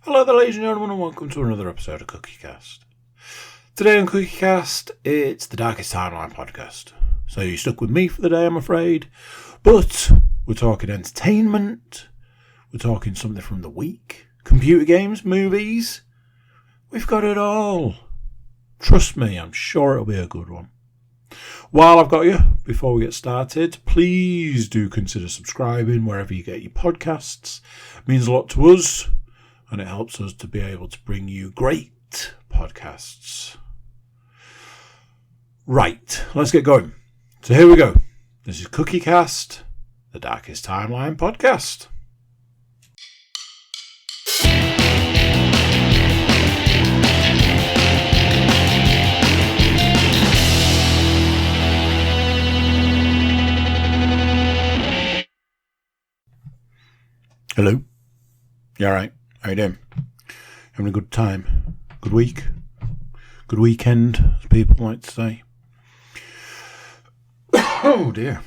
Hello there, ladies and gentlemen, and welcome to another episode of CookieCast. Today on CookieCast, it's the Darkest Timeline podcast. So you're stuck with me for the day, I'm afraid. But we're talking entertainment, we're talking something from the week, computer games, movies. We've got it all. Trust me, I'm sure it'll be a good one. While I've got you, before we get started, please do consider subscribing wherever you get your podcasts. It means a lot to us. And it helps us to be able to bring you great podcasts. Right, let's get going. So here we go. This is CookieCast, the Darkest Timeline podcast. Hello. You alright? How you doing? Having a good time? Good week? Good weekend, as people like to say. Oh dear.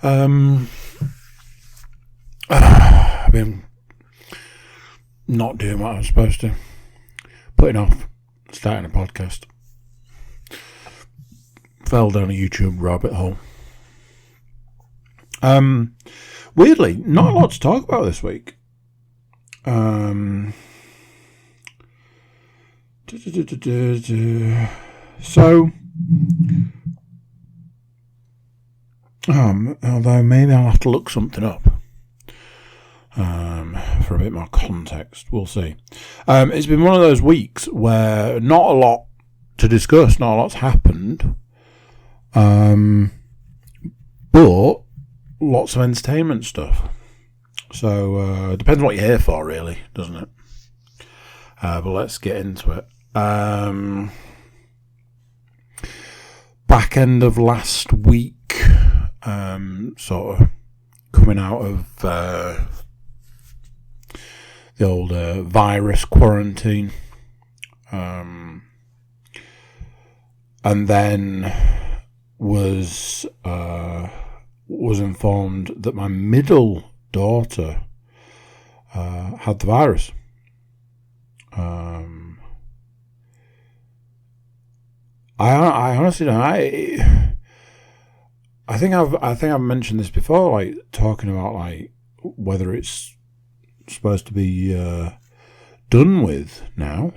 I've been not doing what I was supposed to. Putting off starting a podcast. Fell down a YouTube rabbit hole. Weirdly, not a lot to talk about this week. So, although maybe I'll have to look something up for a bit more context. We'll see. It's been one of those weeks where not a lot to discuss, not a lot's happened, but lots of entertainment stuff. So, depends what you're here for, really, doesn't it? But let's get into it. Back end of last week, sort of coming out of the old virus quarantine. And then was informed that my middle daughter had the virus. I honestly don't. I think I've mentioned this before, like talking about like whether it's supposed to be done with now.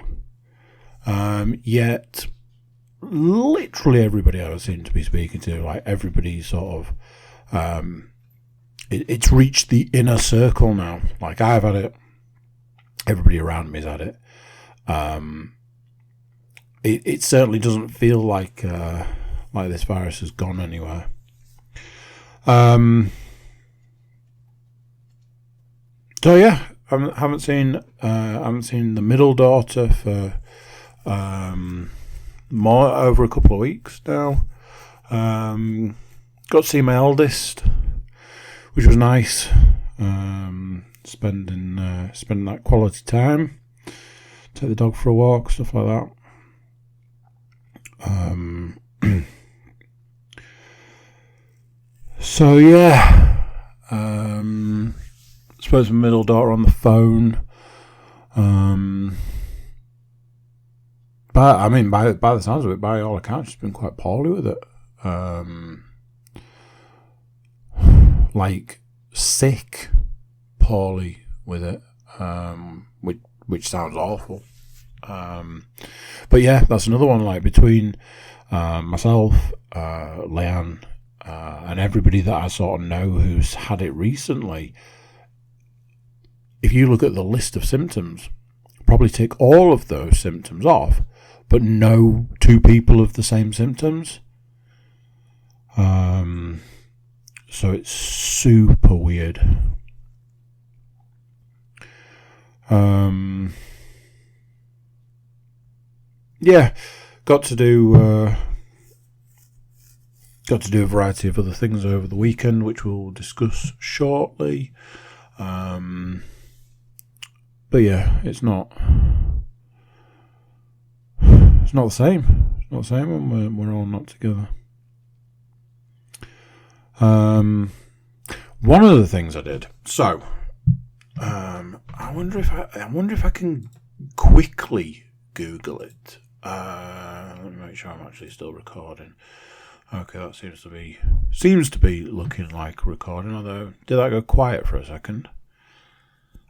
Yet literally everybody I seem to be speaking to, like everybody sort of, it's reached the inner circle now. Like I've had it, everybody around me's had it. It certainly doesn't feel like this virus has gone anywhere. So yeah, I haven't seen the middle daughter for more over a couple of weeks now. Got to see my eldest, which was nice. Spending that quality time. Take the dog for a walk, stuff like that. So yeah, suppose my middle daughter on the phone. But I mean, by the sounds of it, by all accounts, she's been quite poorly with it. Like sick, poorly with it. Which sounds awful. But yeah, that's another one. Like between myself, Leanne, and everybody that I sort of know who's had it recently, if you look at the list of symptoms, probably take all of those symptoms off, but no two people have the same symptoms. So it's super weird. Yeah, got to do a variety of other things over the weekend, which we'll discuss shortly. But yeah, it's not the same. It's not the same when we're all not together. One of the things I did, so I wonder if I can quickly Google it. Let me make sure I'm actually still recording. Okay, that seems to be looking like recording. Although, did that go quiet for a second?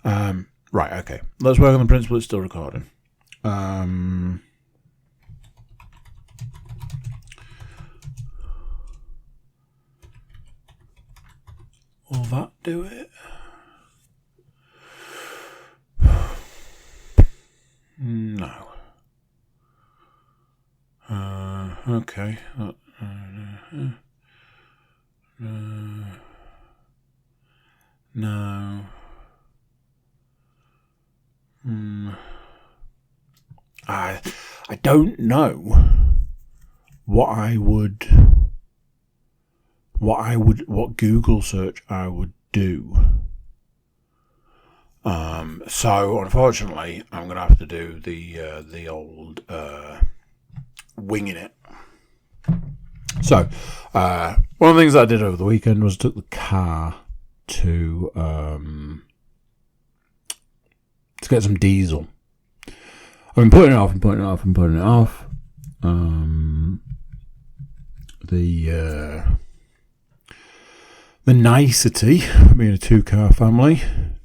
Right. Okay. Let's work on the principle it's still recording. Will that do it? No. Okay. No. I don't know what Google search I would do. So unfortunately, I'm gonna have to do the old winging it. So, one of the things that I did over the weekend was took the car to get some diesel. I've been putting it off. The nicety of being a 2-car family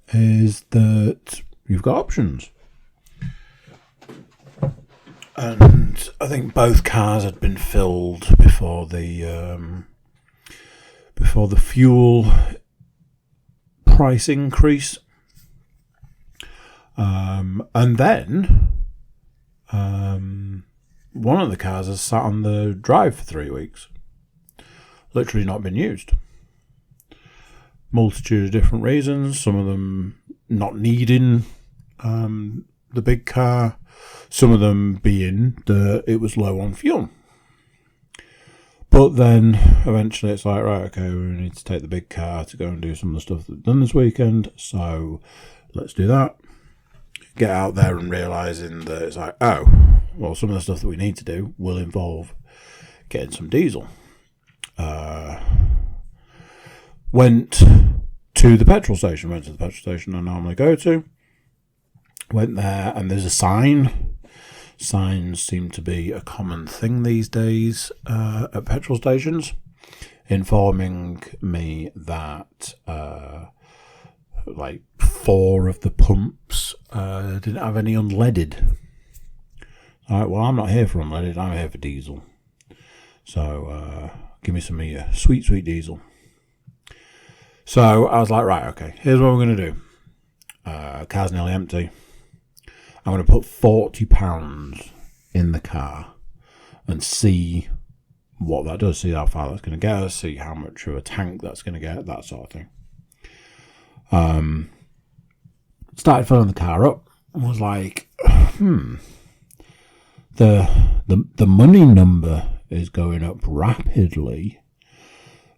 is that you've got options. And I think both cars had been filled before the fuel price increase. And then one of the cars has sat on the drive for 3 weeks. Literally not been used. Multitude of different reasons. Some of them not needing the big car. Some of them being that it was low on fuel. But then eventually it's like, right, okay, we need to take the big car to go and do some of the stuff that we've done this weekend. So let's do that. Get out there and realising that it's like, oh, well, some of the stuff that we need to do will involve getting some diesel. Went to the petrol station I normally go to. Went there and there's a sign. Signs seem to be a common thing these days at petrol stations, informing me that like 4 of the pumps didn't have any unleaded. Alright, well, I'm not here for unleaded, I'm here for diesel. So give me some of your sweet diesel. So I was like, right, okay, here's what we're going to do. Car's nearly empty. I'm going to put £40 in the car and see what that does, see how far that's going to get us, see how much of a tank that's going to get, that sort of thing. Started filling the car up and was like, the money number is going up rapidly.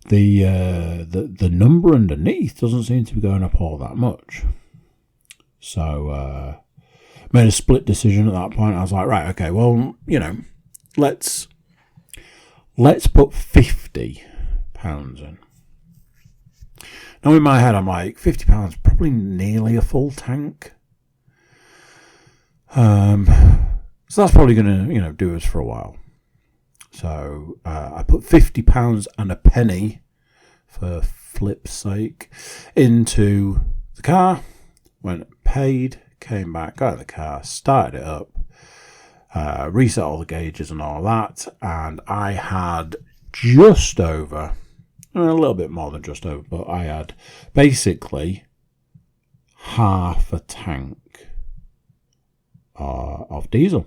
The number underneath doesn't seem to be going up all that much. So made a split decision at that point. I was like, right, okay, well, let's put £50 in. Now in my head, I'm like, £50, probably nearly a full tank. So that's probably going to, do us for a while. So I put £50 and a penny, for flip's sake, into the car. Went paid, came back, got in the car, started it up, reset all the gauges and all that, and I had just over, a little bit more than just over, but I had basically half a tank of diesel.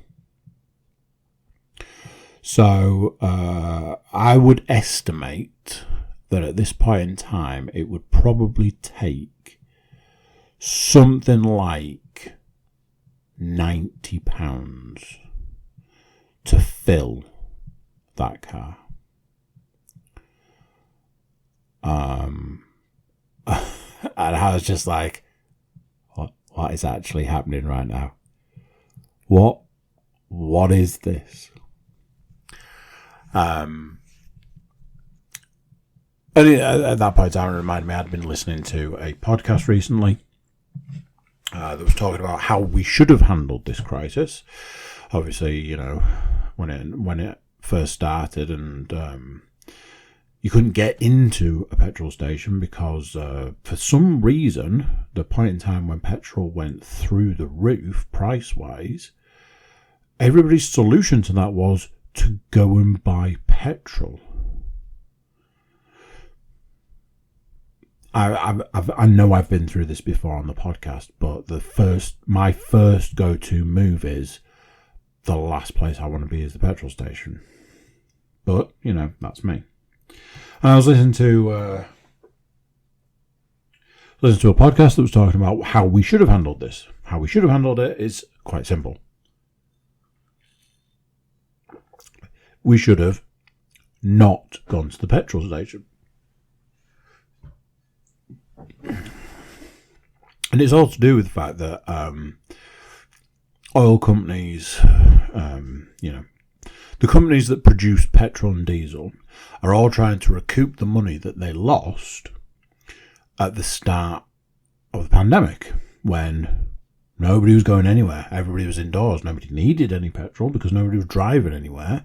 So I would estimate that at this point in time it would probably take something like £90 to fill that car. And I was just like, what is actually happening right now? What is this? And at that point, Aaron reminded me I'd been listening to a podcast recently that was talking about how we should have handled this crisis. Obviously, you know, when it first started, and you couldn't get into a petrol station because for some reason, the point in time when petrol went through the roof price-wise, everybody's solution to that was to go and buy petrol. I know I've been through this before on the podcast, but my first go-to move is the last place I want to be is the petrol station. But, you know, that's me. And I was listening to a podcast that was talking about how we should have handled this. How we should have handled it is quite simple. We should have not gone to the petrol station. And it's all to do with the fact that oil companies, you know, the companies that produce petrol and diesel are all trying to recoup the money that they lost at the start of the pandemic, when nobody was going anywhere. Everybody was indoors. Nobody needed any petrol because nobody was driving anywhere.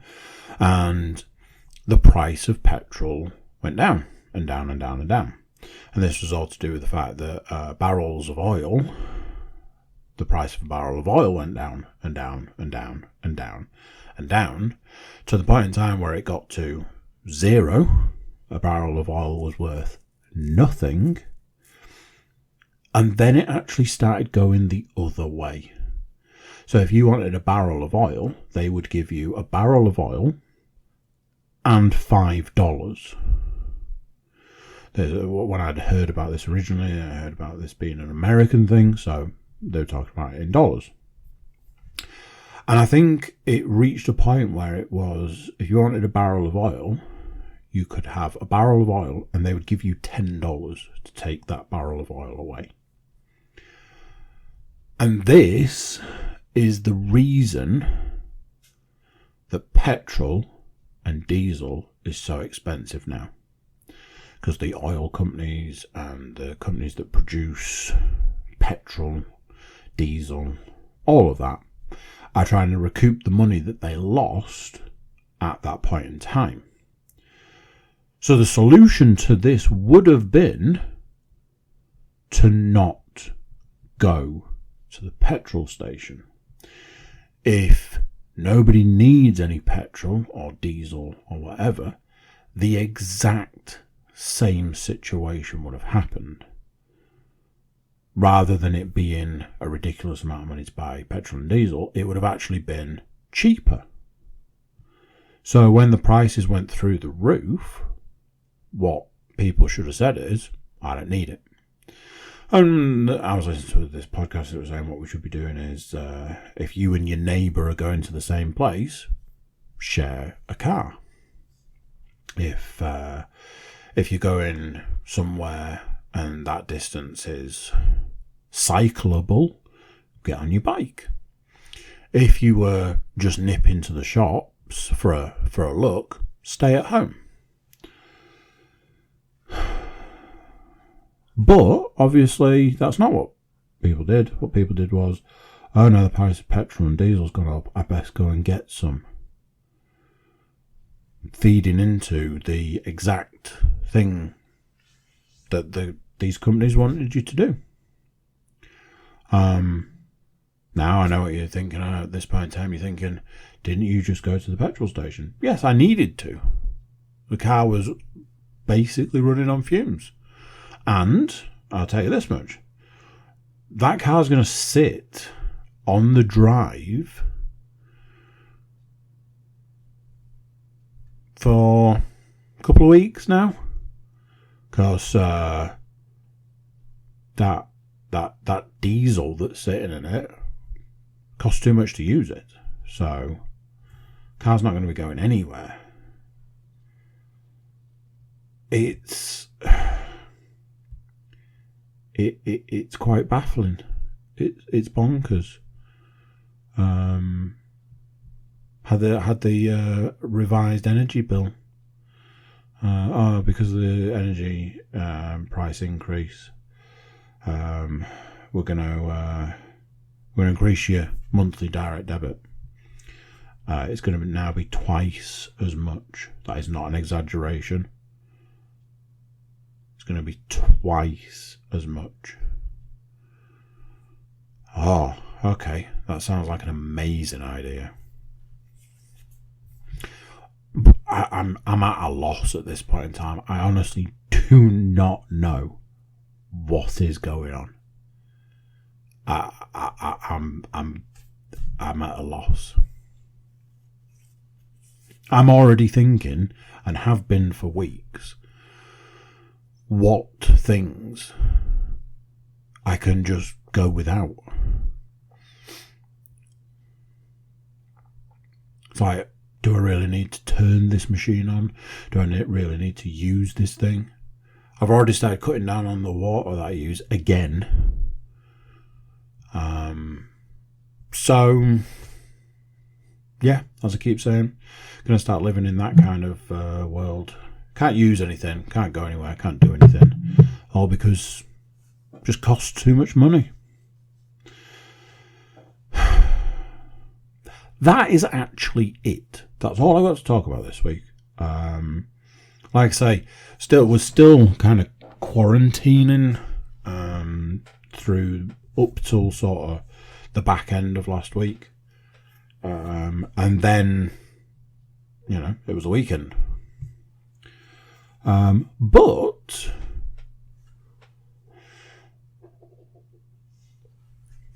And the price of petrol went down and down and down and down. And this was all to do with the fact that barrels of oil, the price of a barrel of oil went down and down and down and down and down to the point in time where it got to zero. A barrel of oil was worth nothing. And then it actually started going the other way. So if you wanted a barrel of oil, they would give you a barrel of oil and $5. When I'd heard about this originally, I heard about this being an American thing, so they were talking about it in dollars. And I think it reached a point where it was, if you wanted a barrel of oil, you could have a barrel of oil and they would give you $10 to take that barrel of oil away. And this is the reason that petrol and diesel is so expensive now. Because the oil companies and the companies that produce petrol, diesel, all of that, are trying to recoup the money that they lost at that point in time. So the solution to this would have been to not go to the petrol station. If nobody needs any petrol or diesel or whatever, the exact same situation would have happened. Rather than it being a ridiculous amount of money to buy petrol and diesel, it would have actually been cheaper. So when the prices went through the roof, what people should have said is, I don't need it. And I was listening to this podcast that was saying what we should be doing is, if you and your neighbour are going to the same place, share a car. If you're going somewhere and that distance is cyclable, get on your bike. If you were just nipping to the shops for a look, stay at home. But obviously that's not what people did. What people did was, oh no, the price of petrol and diesel's gone up, I best go and get some. Feeding into the exact thing that these companies wanted you to do. Now I know what you're thinking. At this point in time, you're thinking, didn't you just go to the petrol station? Yes, I needed to. The car was basically running on fumes. And I'll tell you this much. That car's going to sit on the drive for a couple of weeks now. Because that diesel that's sitting in it costs too much to use it. So car's not going to be going anywhere. It's quite baffling. It's bonkers. Had the revised energy bill. Because of the energy price increase, we're going to increase your monthly direct debit. It's going to now be twice as much. That is not an exaggeration. It's going to be twice as much. Oh, okay. That sounds like an amazing idea. I'm at a loss at this point in time. I honestly do not know what is going on. I'm at a loss. I'm already thinking, and have been for weeks, what things I can just go without. It's like, do I really need to turn this machine on? Do I really need to use this thing? I've already started cutting down on the water that I use again. So, yeah, as I keep saying, going to start living in that kind of world. Can't use anything, can't go anywhere, can't do anything. All because it just costs too much money. That is actually it. That's all I've got to talk about this week. Like I say, we're still kind of quarantining through up till sort of the back end of last week. And then, it was a weekend. But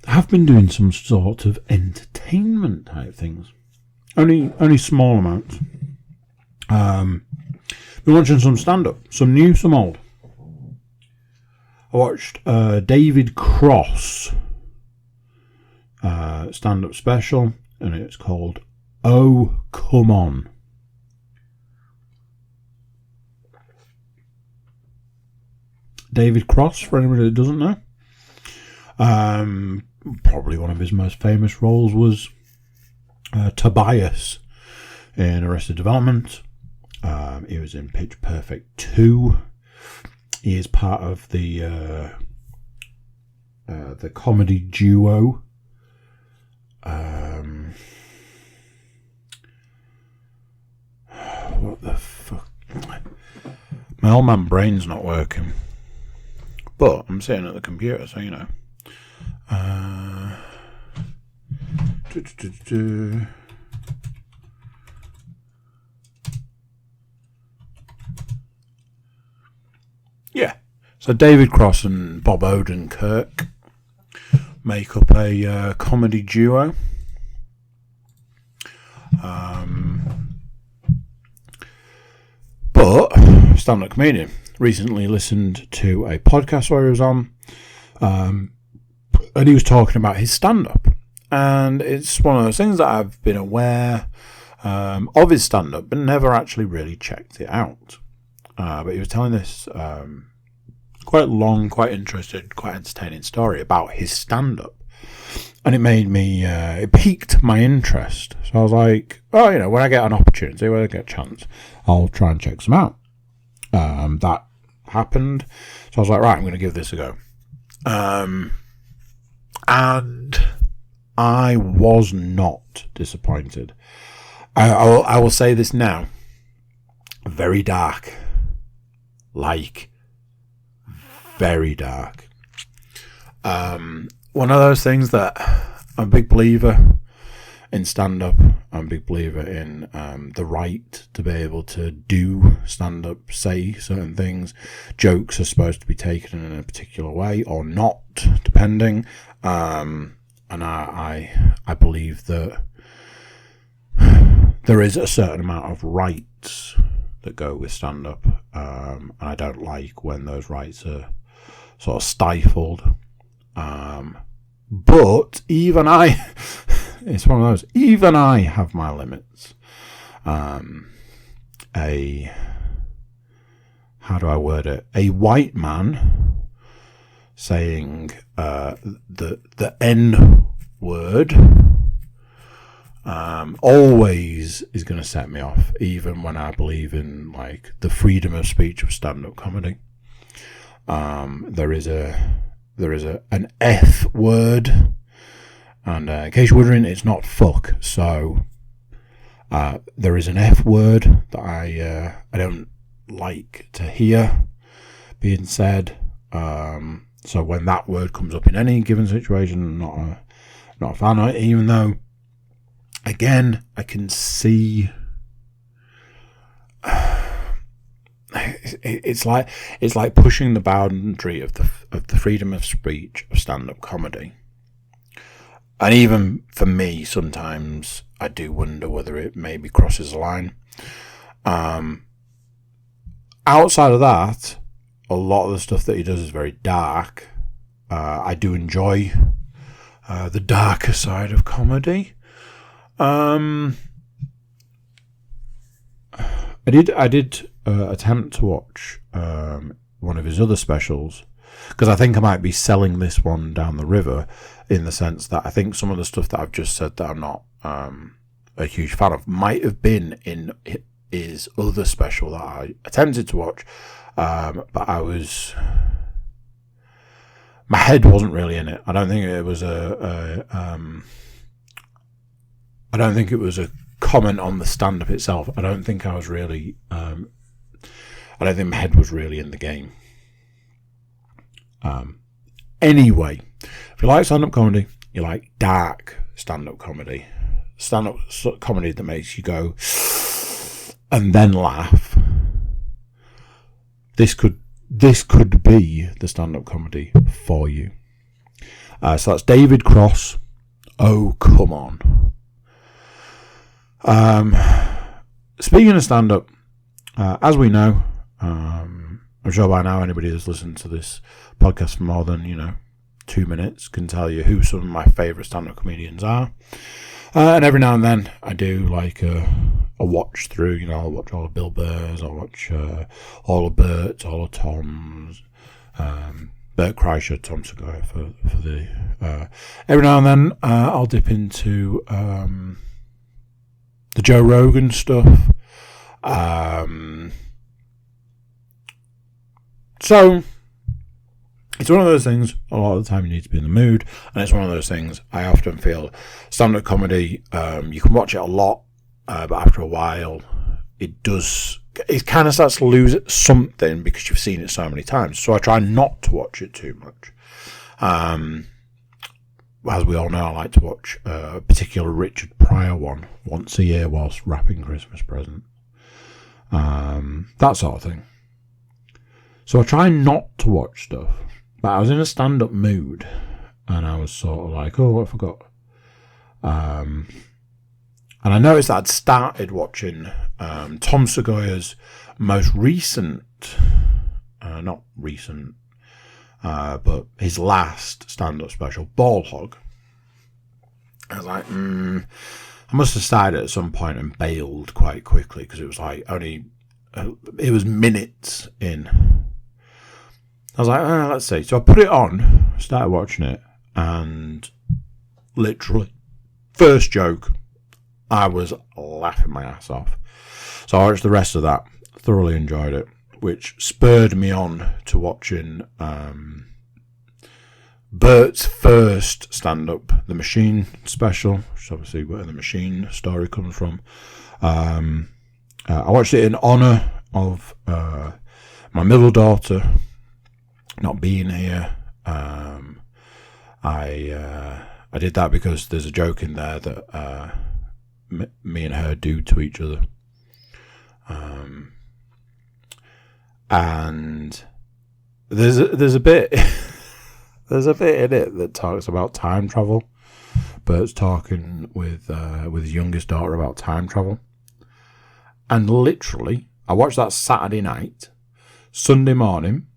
I've been doing some sort of entertainment type things. Only small amounts. Been watching some stand-up, some new, some old. I watched David Cross stand-up special, and it's called Oh Come On. David Cross, for anybody that doesn't know. Probably one of his most famous roles was Tobias in Arrested Development. He was in Pitch Perfect 2. He is part of the comedy duo. What the fuck? My old man brain's not working. But I'm sitting at the computer, so you know. Yeah. So David Cross and Bob Odenkirk make up a comedy duo. But stand-up comedian. Recently listened to a podcast where he was on, and he was talking about his stand-up. And it's one of those things that I've been aware of his stand-up, but never actually really checked it out. But he was telling this quite long, quite interesting, quite entertaining story about his stand-up. And it made me, it piqued my interest. So I was like, oh, when I get an opportunity, when I get a chance, I'll try and check some out. That happened. So I was like, right, I'm going to give this a go. And I was not disappointed. I will say this now. Very dark. Very dark. One of those things that I'm a big believer in stand-up. I'm a big believer in the right to be able to do stand-up, say certain things. Jokes are supposed to be taken in a particular way or not, depending. And I believe that there is a certain amount of rights that go with stand-up. And I don't like when those rights are sort of stifled. But even I, it's one of those, even I have my limits. How do I word it? A white man saying the N word always is going to set me off, even when I believe in the freedom of speech of stand-up comedy. There is a there is an F word, and in case you're wondering, it's not fuck. So there is an F word that I don't like to hear being said. So when that word comes up in any given situation, I'm not a fan of it, even though, again, I can see it's like pushing the boundary of the freedom of speech of stand-up comedy. And even for me, sometimes I do wonder whether it maybe crosses the line. Outside of that, a lot of the stuff that he does is very dark. I do enjoy the darker side of comedy. I did attempt to watch one of his other specials, because I think I might be selling this one down the river, in the sense that I think some of the stuff that I've just said that I'm not a huge fan of might have been in his other special that I attempted to watch, but my head wasn't really in it. I don't think it was a comment on the stand-up itself. I don't think I was really I don't think my head was really in the game. Anyway, if you like stand-up comedy, you like dark stand-up comedy that makes you go and then laugh, this could be the stand-up comedy for you. So that's David Cross. Oh, come on. Speaking of stand-up, as we know, I'm sure by now anybody that's listened to this podcast for more than 2 minutes can tell you who some of my favourite stand-up comedians are. And every now and then I do like a watch through. I'll watch all of Bill Burr's, I'll watch all of Bert's, all of Tom's, Bert Kreischer, Tom Segura for the. Every now and then I'll dip into the Joe Rogan stuff. So it's one of those things, a lot of the time you need to be in the mood, and it's one of those things I often feel stand-up comedy, you can watch it a lot, but after a while it kind of starts to lose something because you've seen it so many times. So I try not to watch it too much. As we all know, I like to watch a particular Richard Pryor one once a year whilst wrapping Christmas presents. That sort of thing. So I try not to watch stuff. But I was in a stand-up mood, and I was sort of like, oh, I forgot. And I noticed that I'd started watching Tom Segura's most recent, not recent, but his last stand-up special, Ball Hog. I was like, I must have started at some point and bailed quite quickly, because it was like it was minutes in. I was like, let's see. So I put it on, started watching it, and literally, first joke, I was laughing my ass off. So I watched the rest of that, thoroughly enjoyed it, which spurred me on to watching Bert's first stand-up, The Machine special, which is obviously where the Machine story comes from. I watched it in honour of my middle daughter not being here. I did that because there's a joke in there that me and her do to each other, and there's a bit there's a bit in it that talks about time travel. Bert's talking with his youngest daughter about time travel, and literally I watched that Saturday night. Sunday morning,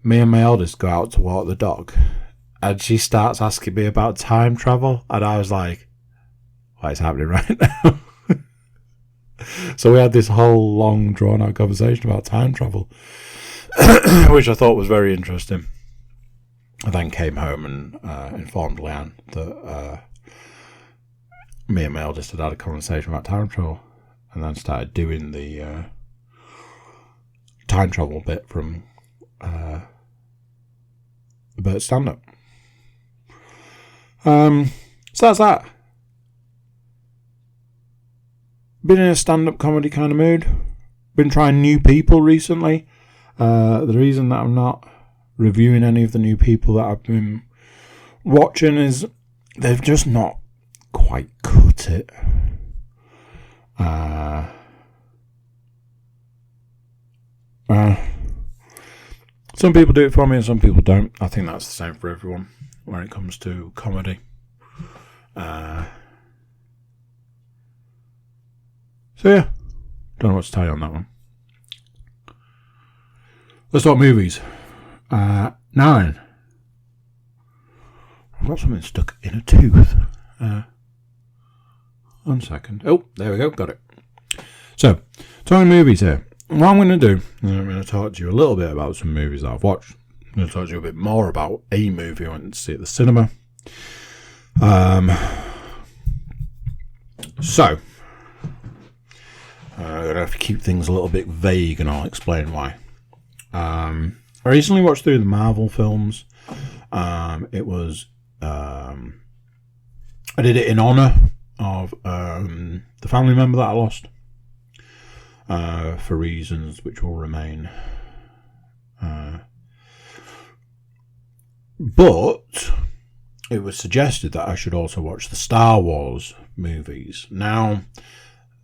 me and my eldest go out to walk the dog, and she starts asking me about time travel, and I was like, what is happening right now? So we had this whole long, drawn-out conversation about time travel, which I thought was very interesting. I then came home and informed Leanne that me and my eldest had a conversation about time travel, and then started doing the time travel bit from about stand-up. So that's that. Been in a stand-up comedy kind of mood. Been trying new people recently. The reason that I'm not reviewing any of the new people that I've been watching is they've just not quite cut it. Some people do it for me and some people don't. I think that's the same for everyone when it comes to comedy. So yeah, don't know what to tell you on that one. Let's talk movies. 9. I've got something stuck in a tooth. 1 second. Oh, there we go. Got it. So, talking movies here. What I'm going to do is I'm going to talk to you a little bit about some movies that I've watched. I'm going to talk to you a bit more about a movie I went to see at the cinema. So, I'm going to have to keep things a little bit vague and I'll explain why. I recently watched through the Marvel films. It was... I did it in honour of the family member that I lost. For reasons which will remain. But it was suggested that I should also watch the Star Wars movies. Now,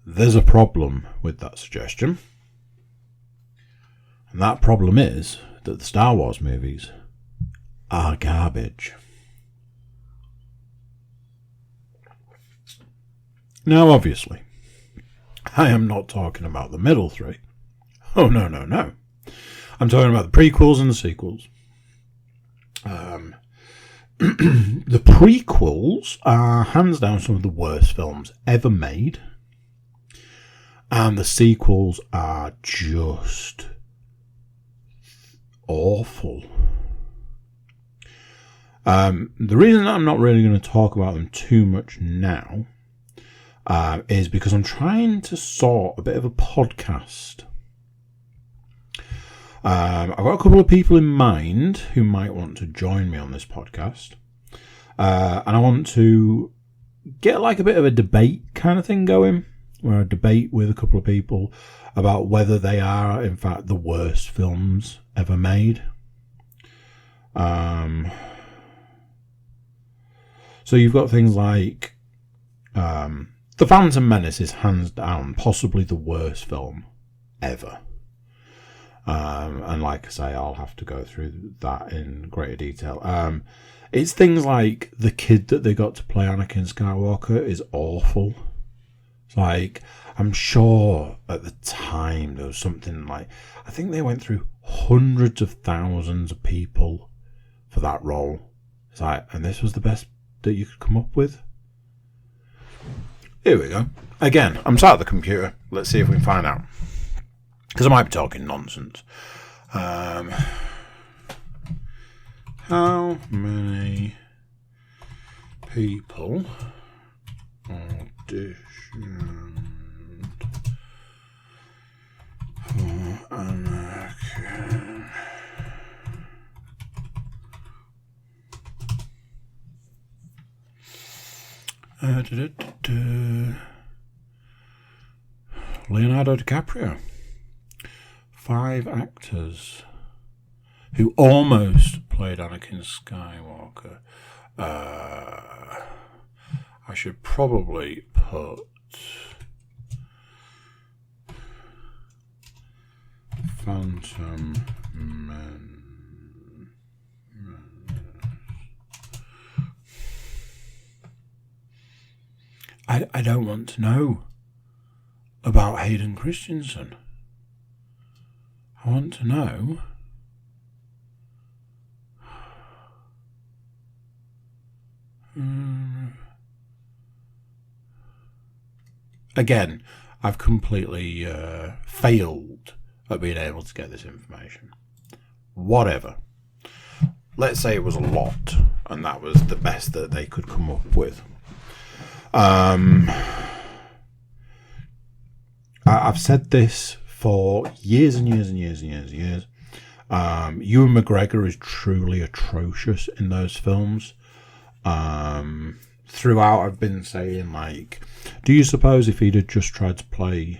there's a problem with that suggestion. And that problem is that the Star Wars movies are garbage. Now, obviously, I am not talking about the middle three. Oh, no. I'm talking about the prequels and the sequels. The prequels are hands down some of the worst films ever made. And the sequels are just awful. The reason I'm not really going to talk about them too much now is because I'm trying to sort a bit of a podcast. I've got a couple of people in mind who might want to join me on this podcast. And I want to get like a bit of a debate kind of thing going, where I debate with a couple of people about whether they are, in fact, the worst films ever made. So you've got things like The Phantom Menace is hands down possibly the worst film ever. And like I say, I'll have to go through that in greater detail. It's things like the kid that they got to play Anakin Skywalker is awful. It's like, I'm sure at the time there was something like, I think they went through hundreds of thousands of people for that role. It's like, and this was the best that you could come up with? Here we go. Again, I'm sat at the computer. Let's see if we can find out. Because I might be talking nonsense. How many people auditioned for Anakin? Leonardo DiCaprio. 5 actors who almost played Anakin Skywalker. I should probably put Phantom Menace. I don't want to know about Hayden Christensen. I want to know again, I've completely failed at being able to get this information. Whatever. Let's say it was a lot, and that was the best that they could come up with. I've said this for years and years and years and years and years. Ewan McGregor is truly atrocious in those films. Throughout, I've been saying, like, do you suppose if he'd have just tried to play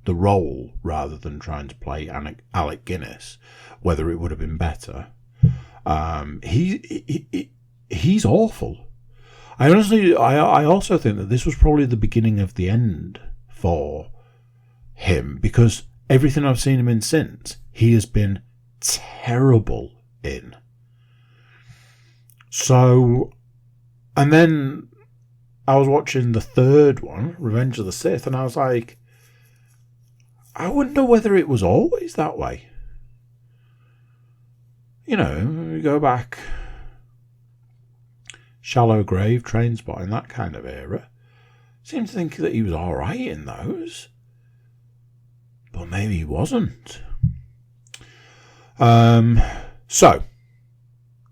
the role rather than trying to play Alec Guinness, whether it would have been better? He's awful. I also think that this was probably the beginning of the end for him, because everything I've seen him in since, he has been terrible in. So, and then I was watching the third one, Revenge of the Sith, and I was like, I wonder whether it was always that way. You know, you go back, Shallow Grave, Trainspotting, that kind of era. Seemed to think that he was alright in those. But maybe he wasn't. So,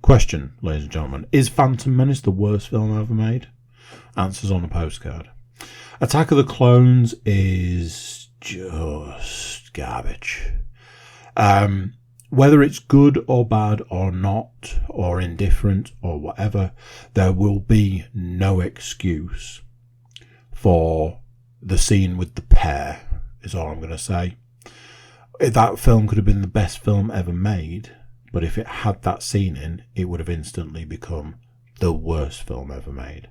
question, ladies and gentlemen. Is Phantom Menace the worst film ever made? Answers on a postcard. Attack of the Clones is just garbage. Whether it's good or bad or not, or indifferent or whatever, there will be no excuse for the scene with the pear, is all I'm going to say. That film could have been the best film ever made, but if it had that scene in, it would have instantly become the worst film ever made.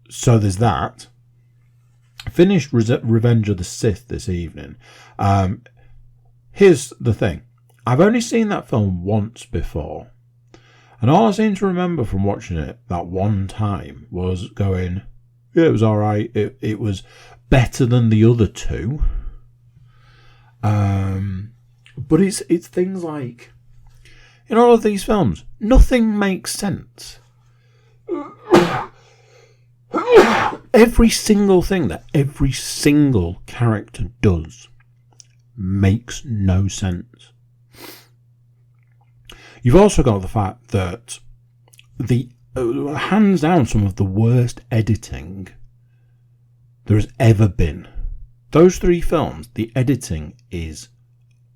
So there's that. Finished Revenge of the Sith this evening. Here's the thing. I've only seen that film once before. And all I seem to remember from watching it that one time was going, yeah, it was alright. It was better than the other two. But it's things like, in all of these films, nothing makes sense. Every single thing that every single character does makes no sense. You've also got the fact that the hands down some of the worst editing there has ever been. Those three films, the editing is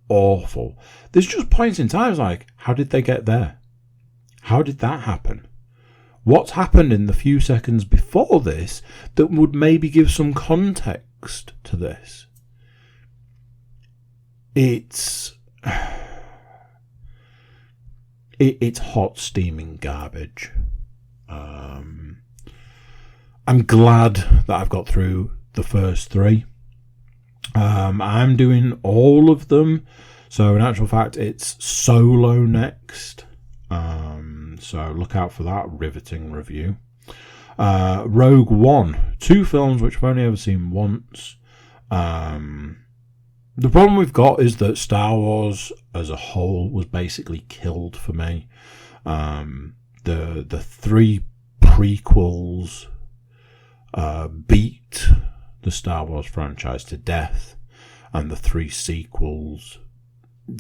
awful. There's just points in time like, how did they get there? How did that happen? What's happened in the few seconds before this that would maybe give some context to this? It's hot steaming garbage. I'm glad that I've got through the first three. I'm doing all of them. So in actual fact, it's Solo next. So look out for that riveting review. Rogue One, 2 films which I've only ever seen once. The problem we've got is that Star Wars as a whole was basically killed for me. The 3 prequels beat the Star Wars franchise to death, and the 3 sequels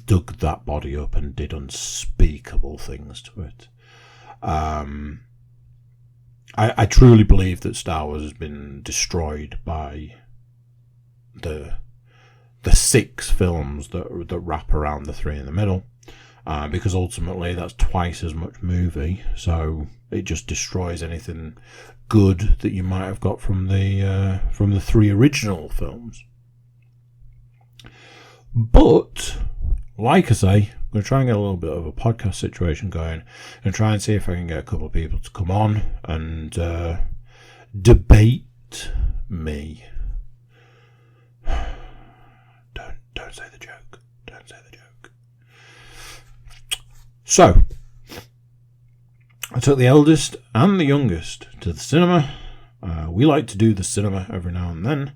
dug that body up and did unspeakable things to it. I truly believe that Star Wars has been destroyed by the 6 films that wrap around the 3 in the middle, because ultimately that's twice as much movie, so it just destroys anything good that you might have got from the 3 original films. But like I say, I'm going to try and get a little bit of a podcast situation going and try and see if I can get a couple of people to come on and debate me. Don't say the joke. Don't say the joke. So, I took the eldest and the youngest to the cinema. We like to do the cinema every now and then.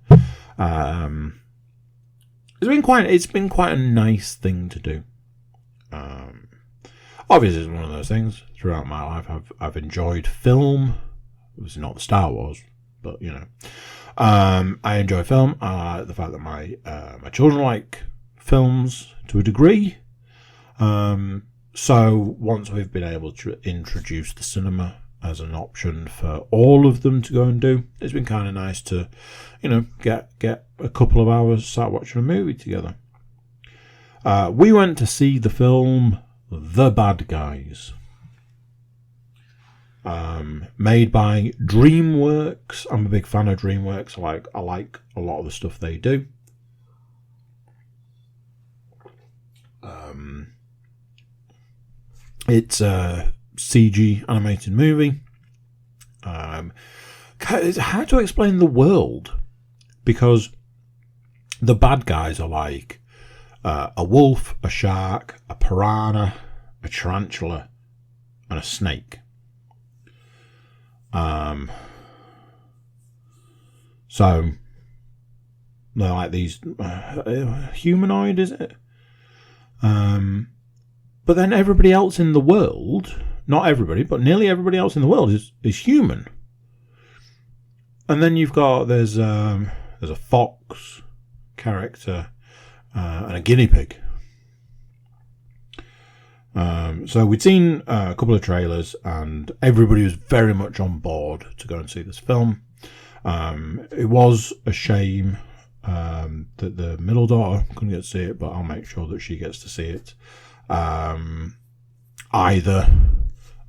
It's been quite a nice thing to do. Obviously, it's one of those things. Throughout my life, I've enjoyed film. Obviously, not Star Wars, but you know, I enjoy film. The fact that my children like films to a degree. So once we've been able to introduce the cinema as an option for all of them to go and do, it's been kind of nice to, you know, get a couple of hours sat watching a movie together. We went to see the film The Bad Guys. Made by DreamWorks. I'm a big fan of DreamWorks. I like a lot of the stuff they do. It's a CG animated movie. It's hard to explain the world because the bad guys are like a wolf, a shark, a piranha, a tarantula, and a snake. So they're like these humanoid, is it? But then everybody else in the world, not everybody, but nearly everybody else in the world is human. And then there's a fox character and a guinea pig. So we'd seen a couple of trailers and everybody was very much on board to go and see this film. It was a shame that the middle daughter couldn't get to see it, but I'll make sure that she gets to see it. Either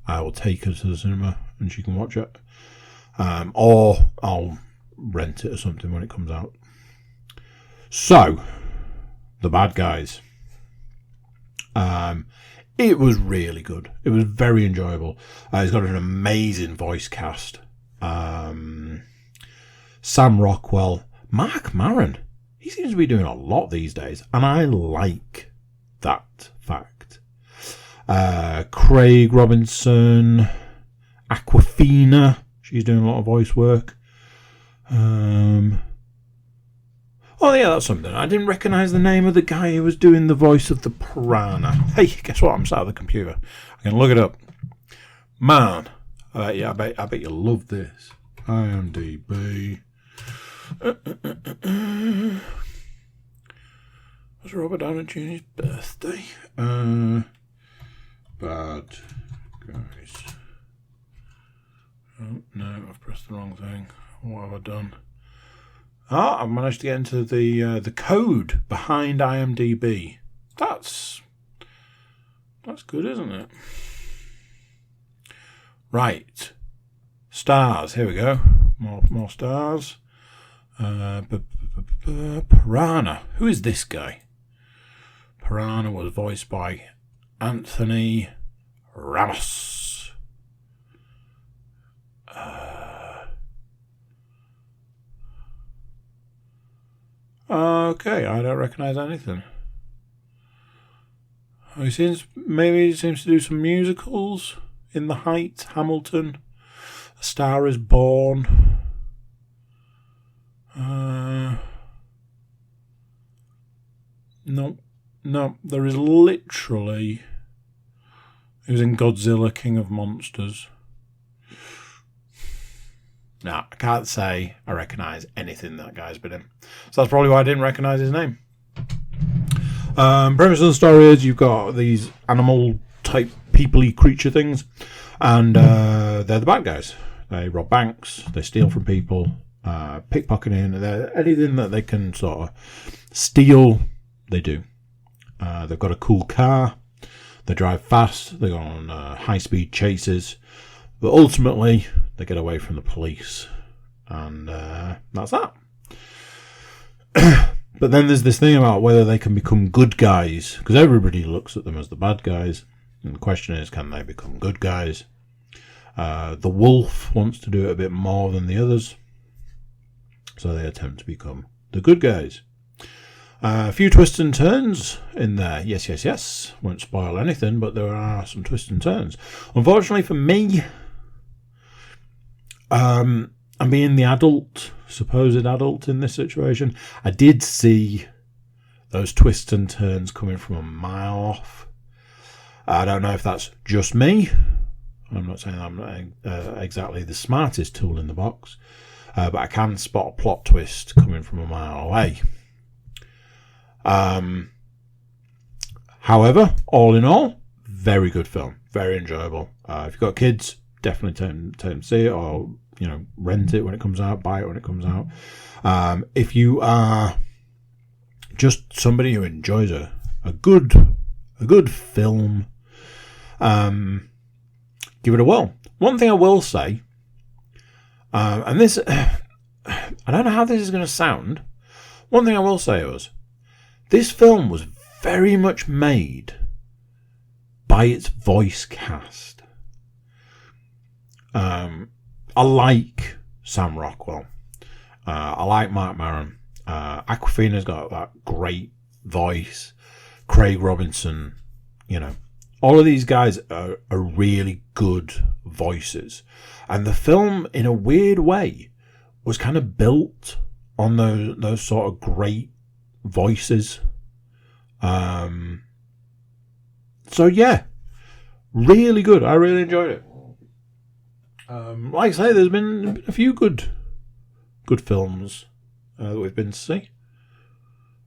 I will take her to the cinema and she can watch it, or I'll rent it or something when it comes out. So, The Bad Guys. It was really good. It was very enjoyable. It's got an amazing voice cast. Sam Rockwell, Mark Maron. He seems to be doing a lot these days, and I like that fact. Craig Robinson, Aquafina. She's doing a lot of voice work. Oh yeah, that's something. I didn't recognise the name of the guy who was doing the voice of the piranha. Hey, guess what? I'm sat at the computer. I can look it up. Man, I bet you'll love this. IMDb. Was Robert Downey Jr.'s birthday? Bad Guys. Oh no, I've pressed the wrong thing. What have I done? I've managed to get into the code behind IMDb. That's good, isn't it? Right. Stars. Here we go. More stars. Piranha. Who is this guy? Piranha was voiced by Anthony Ramos. Okay, I don't recognise anything. He seems to do some musicals. In the Heights, Hamilton, A Star Is Born. No, there is literally. He was in Godzilla, King of Monsters. No, I can't say I recognise anything that guy's been in. So that's probably why I didn't recognise his name. Premise of the story is you've got these animal-type, people-y creature things, and they're the bad guys. They rob banks, they steal from people, pickpocketing, anything that they can sort of steal, they do. They've got a cool car, they drive fast, they go on high-speed chases, but ultimately they get away from the police, and that's that. But then there's this thing about whether they can become good guys, because everybody looks at them as the bad guys, and the question is, can they become good guys? The wolf wants to do it a bit more than the others, so they attempt to become the good guys. A few twists and turns in there. Yes. Won't spoil anything, but there are some twists and turns. Unfortunately for me, I'm being the supposed adult in this situation. I did see those twists and turns coming from a mile off. I don't know if that's just me. I'm not saying I'm not exactly the smartest tool in the box, but I can spot a plot twist coming from a mile away. However, all in all, very good film, very enjoyable. If you've got kids, definitely take them to see it, or rent it when it comes out, buy it when it comes out. If you are just somebody who enjoys a a good film, give it a whirl. One thing I will say, and this, I don't know how this is going to sound. One thing I will say was, this film was very much made by its voice cast. I like Sam Rockwell. I like Mark Maron. Awkwafina's got that great voice. Craig Robinson, all of these guys are really good voices. And the film, in a weird way, was kind of built on those sort of great voices. So yeah, really good. I really enjoyed it. Like I say, there's been a few good films that we've been to see,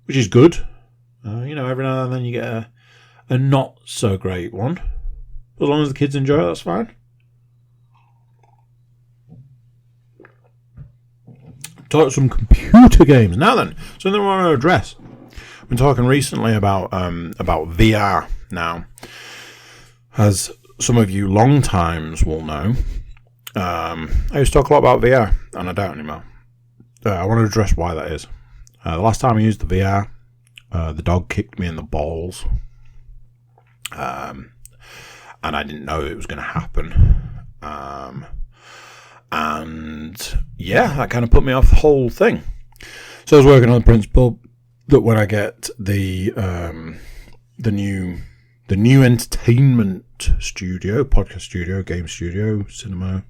which is good. Every now and then you get a not so great one. As long as the kids enjoy it, that's fine. Talk some computer games. Now then, something I want to address. I've been talking recently about VR now. As some of you long times will know, I used to talk a lot about VR, and I don't anymore. I want to address why that is. The last time I used the VR, the dog kicked me in the balls. And I didn't know it was going to happen. And yeah, that kind of put me off the whole thing. So I was working on the principle that when I get the new entertainment studio, podcast studio, game studio, cinema,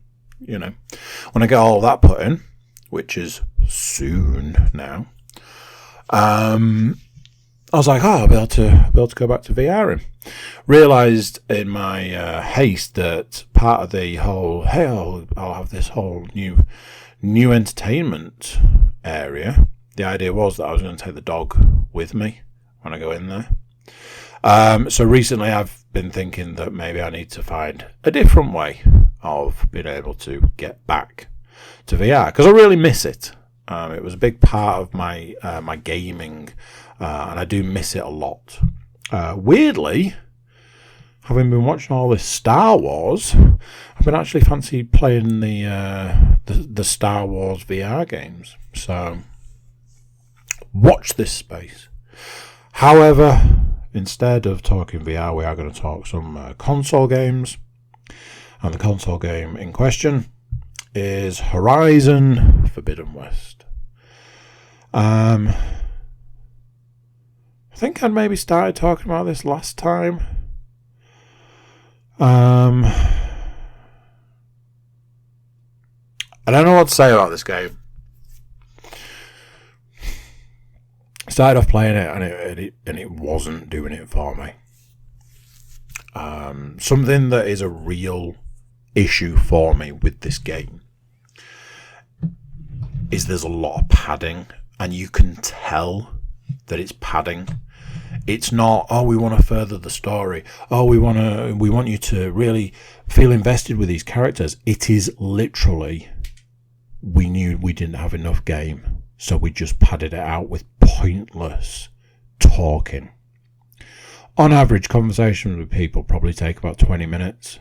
when I get all that put in, which is soon now, I was like, I'll be able to go back to VRing. Realised in my haste that part of the whole, hey, I'll have this whole new entertainment area. The idea was that I was going to take the dog with me when I go in there. So recently I've been thinking that maybe I need to find a different way of being able to get back to VR, because I really miss it. It was a big part of my my gaming, and I do miss it a lot. Weirdly, having been watching all this Star Wars, I've been actually fancy playing the Star Wars VR games. So watch this space. However, instead of talking VR, we are going to talk some console games. And the console game in question is Horizon Forbidden West. I think I'd maybe started talking about this last time. I don't know what to say about this game. I started off playing it and it wasn't doing it for me. Something that is a real issue for me with this game is there's a lot of padding, and you can tell that it's padding. It's not, we want to further the story. We want you to really feel invested with these characters. It is literally, we knew we didn't have enough game, so we just padded it out with pointless talking. On average, conversations with people probably take about 20 minutes.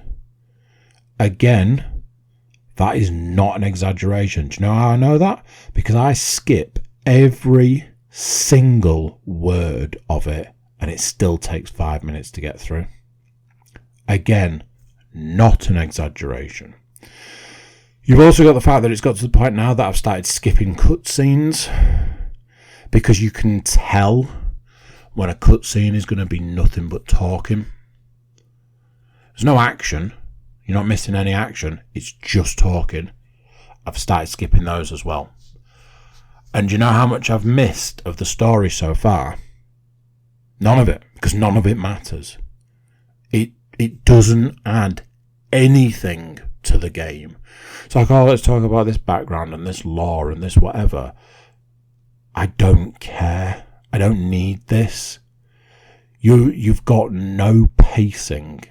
Again, that is not an exaggeration. Do you know how I know that? Because I skip every single word of it, and it still takes 5 minutes to get through. Again, not an exaggeration. You've also got the fact that it's got to the point now that I've started skipping cutscenes, because you can tell when a cutscene is going to be nothing but talking. There's no action. You're not missing any action. It's just talking. I've started skipping those as well. And do you know how much I've missed of the story so far? None of it, because none of it matters. It doesn't add anything to the game. It's like, let's talk about this background and this lore and this whatever. I don't care. I don't need this. You've got no pacing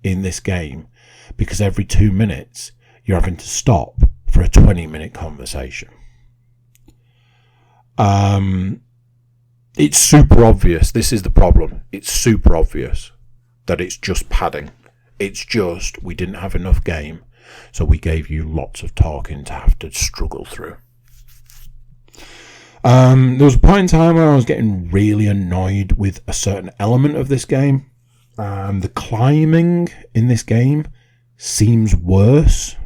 in this game, because every 2 minutes you're having to stop for a 20-minute conversation. It's super obvious. This is the problem. It's super obvious that it's just padding. It's just we didn't have enough game, so we gave you lots of talking to have to struggle through. There was a point in time where I was getting really annoyed with a certain element of this game. The climbing in this game seems worse.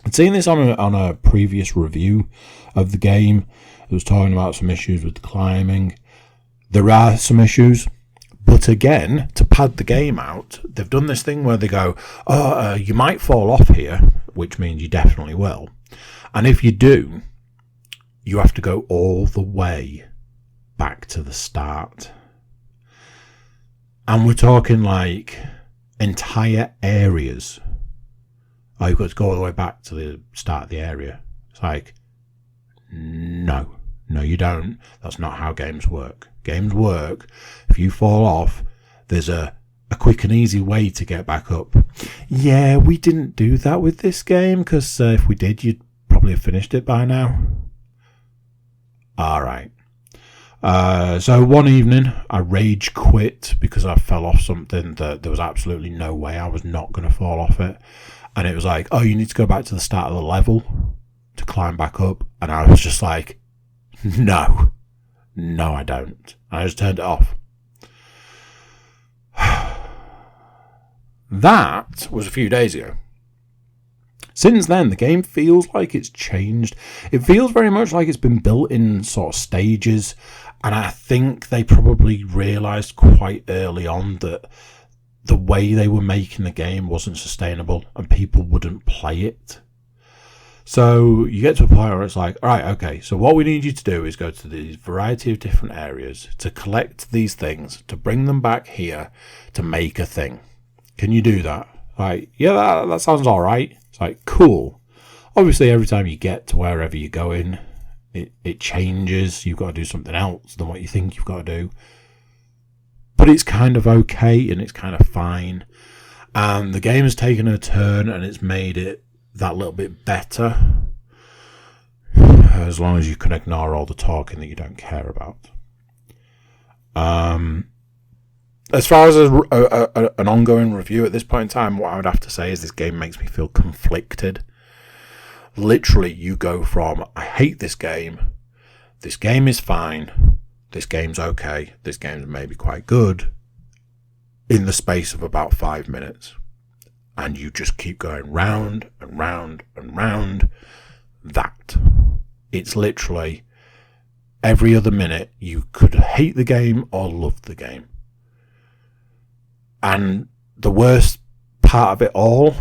I'd seen this on a previous review of the game. It was talking about some issues with the climbing. There are some issues, but again, to pad the game out, they've done this thing where they go, you might fall off here, which means you definitely will. And if you do, you have to go all the way back to the start. And we're talking like entire areas. Oh, you've got to go all the way back to the start of the area. It's like, no, you don't. That's not how games work. Games work. If you fall off, there's a quick and easy way to get back up. Yeah, we didn't do that with this game, because if we did, you'd probably have finished it by now. All right. So one evening, I rage quit because I fell off something that there was absolutely no way I was not going to fall off it. And it was like, oh, you need to go back to the start of the level to climb back up. And I was just like, no, I don't. And I just turned it off. That was a few days ago. Since then, the game feels like it's changed. It feels very much like it's been built in sort of stages. And I think they probably realised quite early on that the way they were making the game wasn't sustainable and people wouldn't play it. So you get to a point where it's like, all right, okay, so what we need you to do is go to these variety of different areas to collect these things, to bring them back here to make a thing. Can you do that? Like, yeah, that sounds all right. It's like, cool. Obviously, every time you get to wherever you're going, it changes. You've got to do something else than what you think you've got to do. But it's kind of okay and it's kind of fine. And the game has taken a turn and it's made it that little bit better. As long as you can ignore all the talking that you don't care about. As far as an ongoing review at this point in time, what I would have to say is this game makes me feel conflicted. Literally, you go from, I hate this game is fine, this game's okay, this game's maybe quite good, in the space of about 5 minutes. And you just keep going round and round and round. That. It's literally every other minute you could hate the game or love the game. And the worst part of it all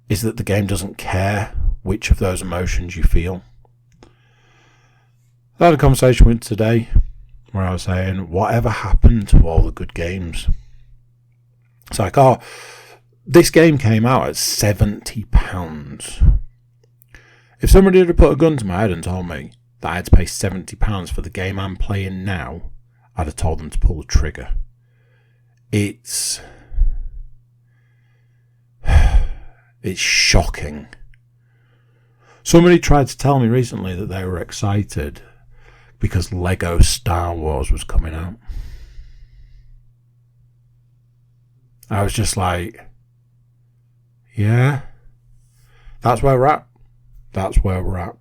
is that the game doesn't care which of those emotions you feel. I had a conversation with today where I was saying, whatever happened to all the good games? It's like, oh, this game came out at £70. If somebody had put a gun to my head and told me that I had to pay £70 for the game I'm playing now, I'd have told them to pull the trigger. It's shocking. Somebody tried to tell me recently that they were excited because Lego Star Wars was coming out. I was just like, yeah, that's where we're at. That's where we're at.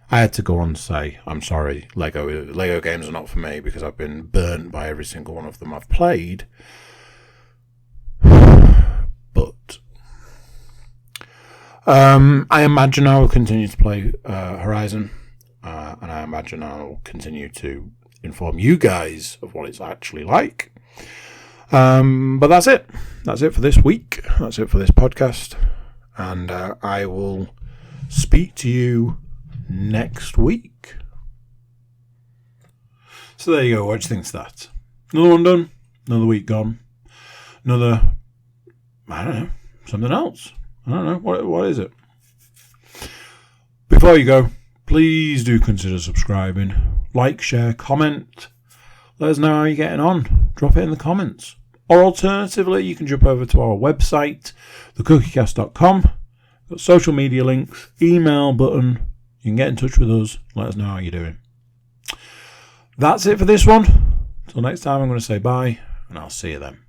I had to go on to say, I'm sorry, Lego games are not for me because I've been burnt by every single one of them I've played. But I imagine I will continue to play Horizon, and I imagine I'll continue to inform you guys of what it's actually like. But that's it. That's it for this week. That's it for this podcast. And I will speak to you next week. So there you go. What do you think of that? Another one done. Another week gone. Another, I don't know, something else. I don't know. What is it? Before you go, please do consider subscribing. Like, share, comment. Let us know how you're getting on. Drop it in the comments. Or alternatively, you can jump over to our website, thecookiecast.com. Got social media links, email button. You can get in touch with us. Let us know how you're doing. That's it for this one. Till next time, I'm going to say bye, and I'll see you then.